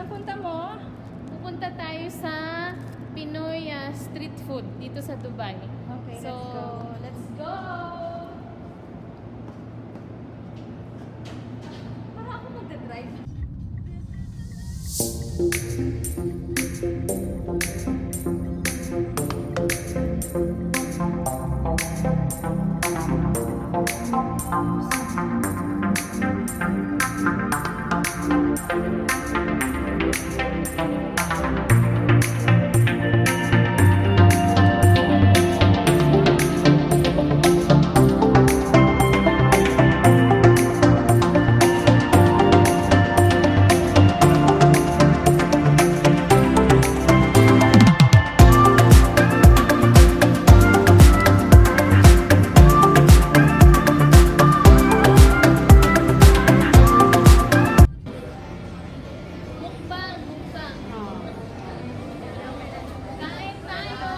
Saan punta mo? Pupunta tayo sa Pinoy street food dito sa Dubai. Okay, So, let's go. Para ako magdadrive. mukbang, mukbang. Kain tayo.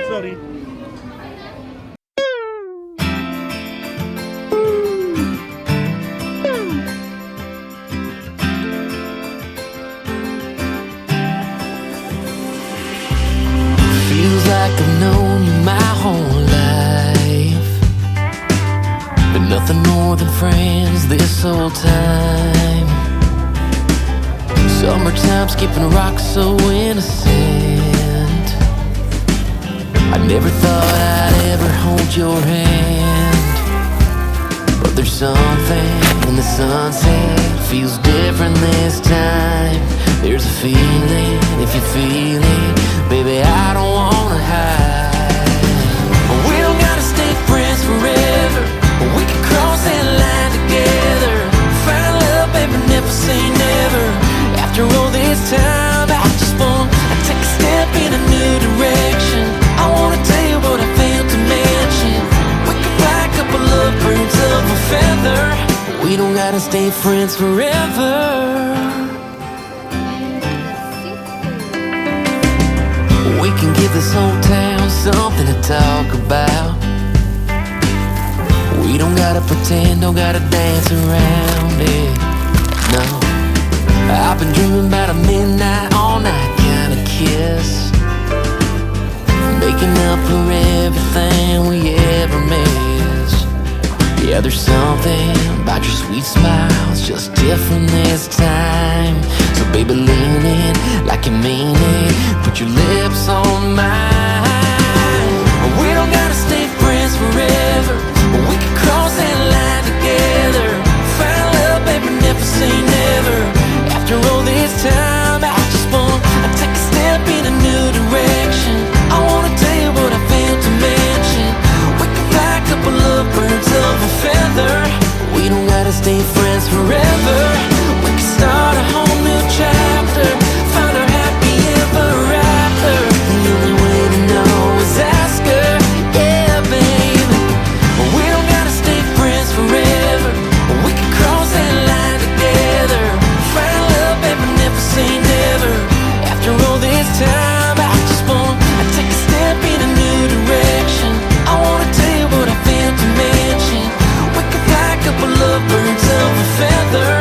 Sorry. Feels like I've known you my whole life, but nothing more than friends this whole time. Summertime skipping rocks so innocent. I never thought I'd ever hold your hand, but there's something in the sunset feels different this time. There's a feeling, if you feel it, baby, I don't wanna hide. We don't gotta stay friends forever, we can cross that line together. Find love, baby, never say never. After all this time, I just wanna take a step in a new direction. I wanna tell you what I failed to mention. We can fly a couple of birds of a feather. We don't gotta stay friends forever. We can give this whole town something to talk about. We don't gotta pretend, don't gotta dance around it. No, I've been dreaming about a midnight, all night kind of kiss, making up for everything we ever missed. Yeah, there's something about your sweet smile, it's just different this time. So baby, lean in like you mean it, put your lips on mine. We don't gotta stay friends forever, we can cross that line together. Find love, baby, never say never. After all this time, I just wanna take a step in a new direction. I wanna tell you what I failed to mention. We can fly a couple of birds of a feather. We don't gotta stay friends forever, we can start a whole new chapter. Find our happy ever after. The only way to know is ask her, yeah, baby. We don't gotta stay friends forever, we can cross that line together. Find love, baby, never say never. After all this time, I just wanna take a step in a new direction. I wanna tell you what I failed to mention. We can fly a couple of birds of a feather.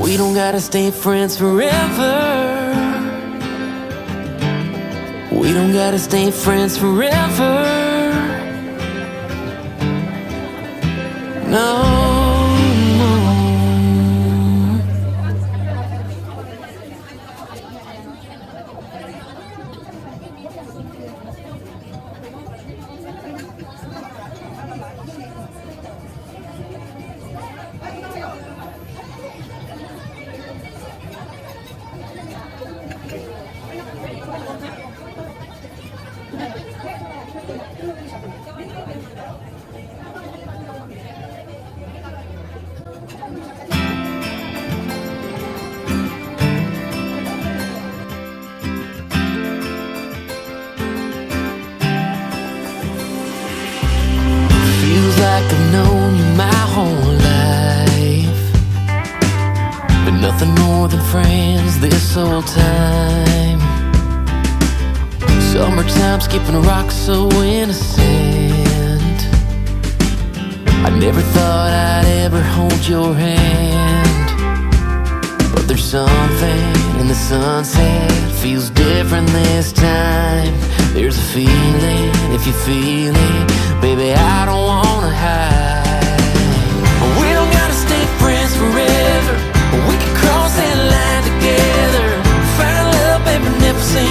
We don't gotta stay friends forever. We don't gotta stay friends forever. No, no. time, skipping a rock so innocent. I never thought I'd ever hold your hand, but there's something in the sunset, feels different this time. There's a feeling, if you feel it, baby, I don't wanna hide.